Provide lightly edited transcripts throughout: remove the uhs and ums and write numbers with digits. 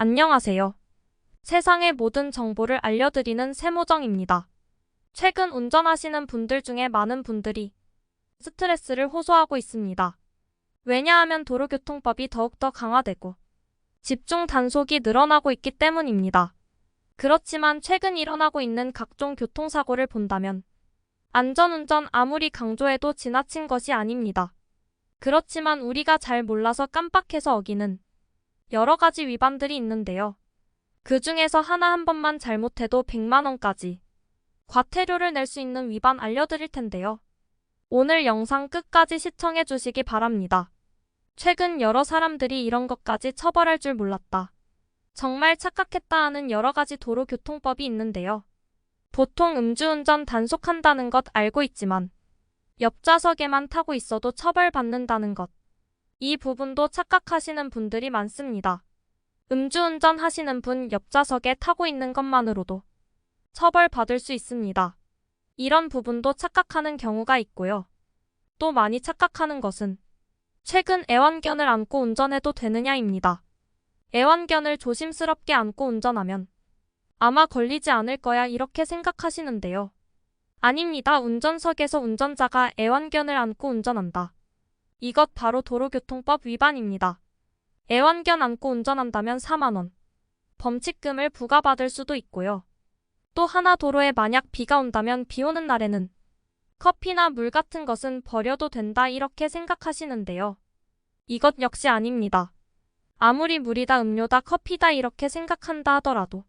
안녕하세요. 세상의 모든 정보를 알려드리는 세모정입니다. 최근 운전하시는 분들 중에 많은 분들이 스트레스를 호소하고 있습니다. 왜냐하면 도로교통법이 더욱더 강화되고 집중 단속이 늘어나고 있기 때문입니다. 그렇지만 최근 일어나고 있는 각종 교통사고를 본다면 안전운전 아무리 강조해도 지나친 것이 아닙니다. 그렇지만 우리가 잘 몰라서 깜빡해서 어기는 여러 가지 위반들이 있는데요. 그 중에서 하나 한 번만 잘못해도 100만 원까지 과태료를 낼 수 있는 위반 알려드릴 텐데요. 오늘 영상 끝까지 시청해 주시기 바랍니다. 최근 여러 사람들이 이런 것까지 처벌할 줄 몰랐다. 정말 착각했다 하는 여러 가지 도로교통법이 있는데요. 보통 음주운전 단속한다는 것 알고 있지만 옆좌석에만 타고 있어도 처벌받는다는 것. 이 부분도 착각하시는 분들이 많습니다. 음주운전 하시는 분 옆좌석에 타고 있는 것만으로도 처벌받을 수 있습니다. 이런 부분도 착각하는 경우가 있고요. 또 많이 착각하는 것은 최근 애완견을 안고 운전해도 되느냐입니다. 애완견을 조심스럽게 안고 운전하면 아마 걸리지 않을 거야 이렇게 생각하시는데요. 아닙니다. 운전석에서 운전자가 애완견을 안고 운전한다. 이것 바로 도로교통법 위반입니다. 애완견 안고 운전한다면 4만 원 범칙금을 부과받을 수도 있고요. 또 하나 도로에 만약 비가 온다면 비 오는 날에는 커피나 물 같은 것은 버려도 된다 이렇게 생각하시는데요. 이것 역시 아닙니다. 아무리 물이다 음료다 커피다 이렇게 생각한다 하더라도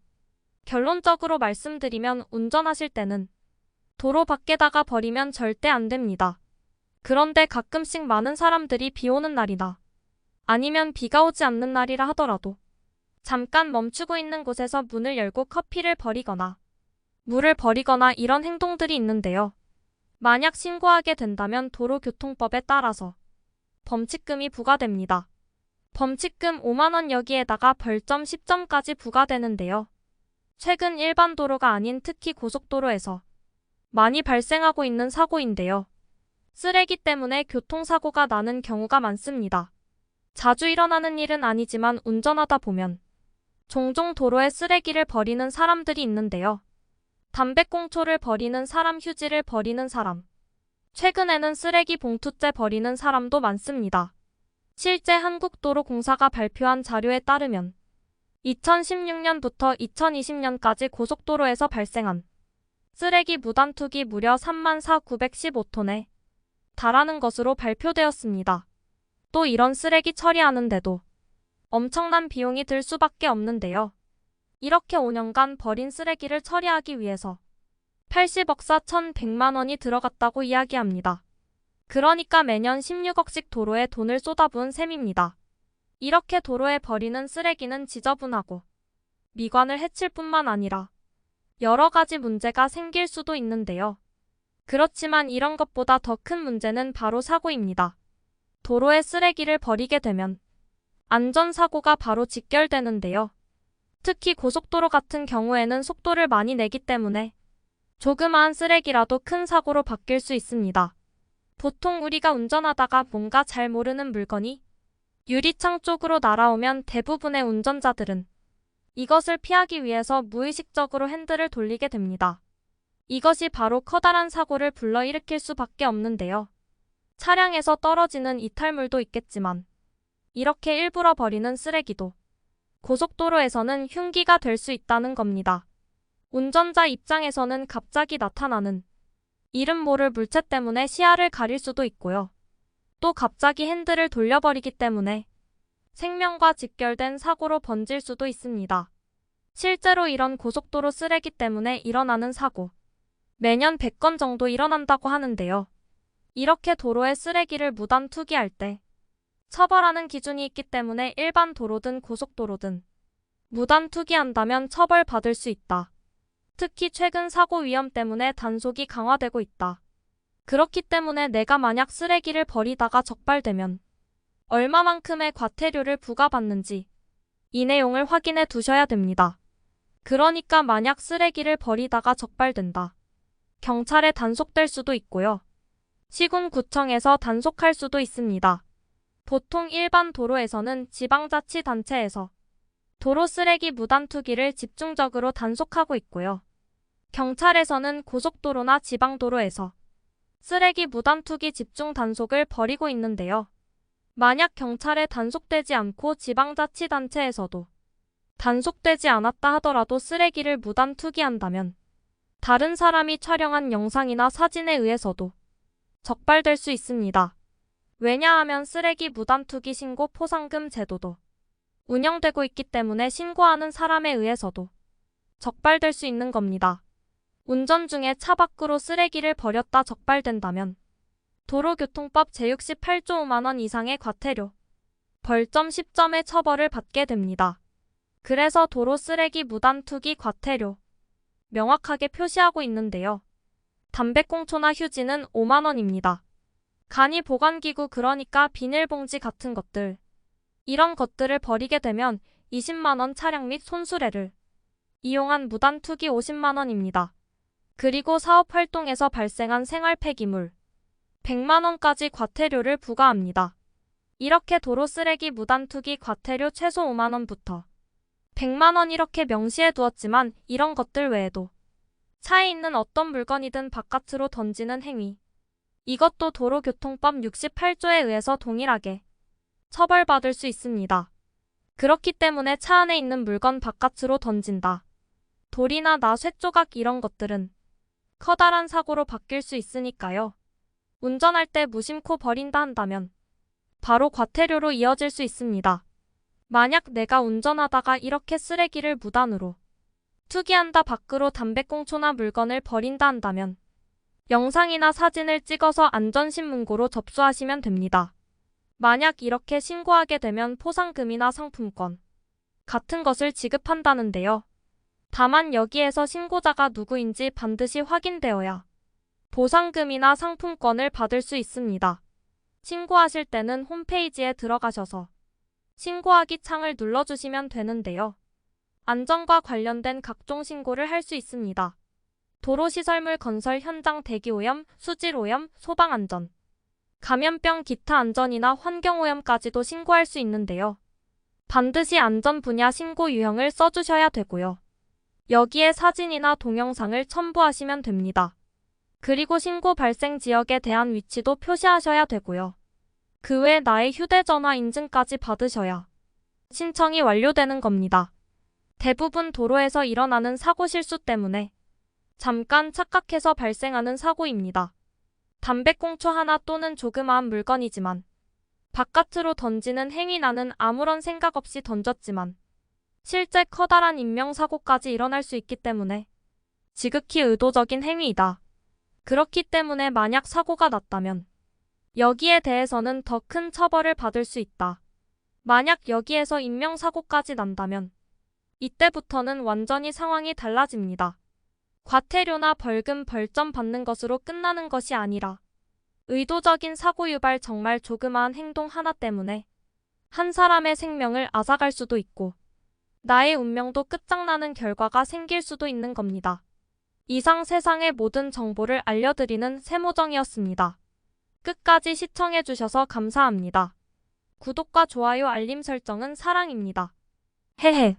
결론적으로 말씀드리면 운전하실 때는 도로 밖에다가 버리면 절대 안 됩니다. 그런데 가끔씩 많은 사람들이 비 오는 날이나 아니면 비가 오지 않는 날이라 하더라도 잠깐 멈추고 있는 곳에서 문을 열고 커피를 버리거나 물을 버리거나 이런 행동들이 있는데요. 만약 신고하게 된다면 도로교통법에 따라서 범칙금이 부과됩니다. 범칙금 5만 원 여기에다가 벌점 10점까지 부과되는데요. 최근 일반 도로가 아닌 특히 고속도로에서 많이 발생하고 있는 사고인데요. 쓰레기 때문에 교통사고가 나는 경우가 많습니다. 자주 일어나는 일은 아니지만 운전하다 보면 종종 도로에 쓰레기를 버리는 사람들이 있는데요. 담배꽁초를 버리는 사람, 휴지를 버리는 사람, 최근에는 쓰레기 봉투째 버리는 사람도 많습니다. 실제 한국도로공사가 발표한 자료에 따르면 2016년부터 2020년까지 고속도로에서 발생한 쓰레기 무단투기 무려 34,915톤에 달하는 것으로 발표되었습니다. 또 이런 쓰레기 처리하는데도 엄청난 비용이 들 수밖에 없는데요. 이렇게 5년간 버린 쓰레기를 처리하기 위해서 80억 4,100만 원이 들어갔다고 이야기합니다. 그러니까 매년 16억씩 도로에 돈을 쏟아부은 셈입니다. 이렇게 도로에 버리는 쓰레기는 지저분하고 미관을 해칠 뿐만 아니라 여러 가지 문제가 생길 수도 있는데요. 그렇지만 이런 것보다 더 큰 문제는 바로 사고입니다. 도로에 쓰레기를 버리게 되면 안전사고가 바로 직결되는데요. 특히 고속도로 같은 경우에는 속도를 많이 내기 때문에 조그마한 쓰레기라도 큰 사고로 바뀔 수 있습니다. 보통 우리가 운전하다가 뭔가 잘 모르는 물건이 유리창 쪽으로 날아오면 대부분의 운전자들은 이것을 피하기 위해서 무의식적으로 핸들을 돌리게 됩니다. 이것이 바로 커다란 사고를 불러일으킬 수밖에 없는데요. 차량에서 떨어지는 이탈물도 있겠지만 이렇게 일부러 버리는 쓰레기도 고속도로에서는 흉기가 될 수 있다는 겁니다. 운전자 입장에서는 갑자기 나타나는 이름 모를 물체 때문에 시야를 가릴 수도 있고요. 또 갑자기 핸들을 돌려버리기 때문에 생명과 직결된 사고로 번질 수도 있습니다. 실제로 이런 고속도로 쓰레기 때문에 일어나는 사고 매년 100건 정도 일어난다고 하는데요. 이렇게 도로에 쓰레기를 무단 투기할 때 처벌하는 기준이 있기 때문에 일반 도로든 고속도로든 무단 투기한다면 처벌받을 수 있다. 특히 최근 사고 위험 때문에 단속이 강화되고 있다. 그렇기 때문에 내가 만약 쓰레기를 버리다가 적발되면 얼마만큼의 과태료를 부과받는지 이 내용을 확인해 두셔야 됩니다. 그러니까 만약 쓰레기를 버리다가 적발된다. 경찰에 단속될 수도 있고요. 시군구청에서 단속할 수도 있습니다. 보통 일반 도로에서는 지방자치단체에서 도로 쓰레기 무단 투기를 집중적으로 단속하고 있고요. 경찰에서는 고속도로나 지방도로에서 쓰레기 무단 투기 집중 단속을 벌이고 있는데요. 만약 경찰에 단속되지 않고 지방자치단체에서도 단속되지 않았다 하더라도 쓰레기를 무단 투기한다면 다른 사람이 촬영한 영상이나 사진에 의해서도 적발될 수 있습니다. 왜냐하면 쓰레기 무단 투기 신고 포상금 제도도 운영되고 있기 때문에 신고하는 사람에 의해서도 적발될 수 있는 겁니다. 운전 중에 차 밖으로 쓰레기를 버렸다 적발된다면 도로교통법 제68조 5만 원 이상의 과태료, 벌점 10점의 처벌을 받게 됩니다. 그래서 도로 쓰레기 무단 투기 과태료 명확하게 표시하고 있는데요. 담배꽁초나 휴지는 5만 원입니다. 간이 보관기구 그러니까 비닐봉지 같은 것들, 이런 것들을 버리게 되면 20만 원 차량 및 손수레를 이용한 무단 투기 50만 원입니다. 그리고 사업활동에서 발생한 생활 폐기물 100만 원까지 과태료를 부과합니다. 이렇게 도로 쓰레기 무단 투기 과태료 최소 5만 원부터 100만 원 이렇게 명시해 두었지만 이런 것들 외에도 차에 있는 어떤 물건이든 바깥으로 던지는 행위, 이것도 도로교통법 68조에 의해서 동일하게 처벌받을 수 있습니다. 그렇기 때문에 차 안에 있는 물건 바깥으로 던진다, 돌이나 나 쇳조각 이런 것들은 커다란 사고로 바뀔 수 있으니까요. 운전할 때 무심코 버린다 한다면 바로 과태료로 이어질 수 있습니다. 만약 내가 운전하다가 이렇게 쓰레기를 무단으로 투기한다, 밖으로 담배꽁초나 물건을 버린다 한다면 영상이나 사진을 찍어서 안전신문고로 접수하시면 됩니다. 만약 이렇게 신고하게 되면 포상금이나 상품권 같은 것을 지급한다는데요. 다만 여기에서 신고자가 누구인지 반드시 확인되어야 보상금이나 상품권을 받을 수 있습니다. 신고하실 때는 홈페이지에 들어가셔서 신고하기 창을 눌러주시면 되는데요. 안전과 관련된 각종 신고를 할 수 있습니다. 도로시설물 건설 현장 대기오염, 수질오염, 소방안전, 감염병 기타 안전이나 환경오염까지도 신고할 수 있는데요. 반드시 안전 분야 신고 유형을 써주셔야 되고요. 여기에 사진이나 동영상을 첨부하시면 됩니다. 그리고 신고 발생 지역에 대한 위치도 표시하셔야 되고요. 그 외 나의 휴대전화 인증까지 받으셔야 신청이 완료되는 겁니다. 대부분 도로에서 일어나는 사고 실수 때문에 잠깐 착각해서 발생하는 사고입니다. 담배꽁초 하나 또는 조그마한 물건이지만 바깥으로 던지는 행위, 나는 아무런 생각 없이 던졌지만 실제 커다란 인명사고까지 일어날 수 있기 때문에 지극히 의도적인 행위이다. 그렇기 때문에 만약 사고가 났다면 여기에 대해서는 더 큰 처벌을 받을 수 있다. 만약 여기에서 인명사고까지 난다면 이때부터는 완전히 상황이 달라집니다. 과태료나 벌금, 벌점 받는 것으로 끝나는 것이 아니라 의도적인 사고 유발, 정말 조그마한 행동 하나 때문에 한 사람의 생명을 앗아갈 수도 있고 나의 운명도 끝장나는 결과가 생길 수도 있는 겁니다. 이상 세상의 모든 정보를 알려드리는 세모정이었습니다. 끝까지 시청해주셔서 감사합니다. 구독과 좋아요, 알림 설정은 사랑입니다. 헤헤.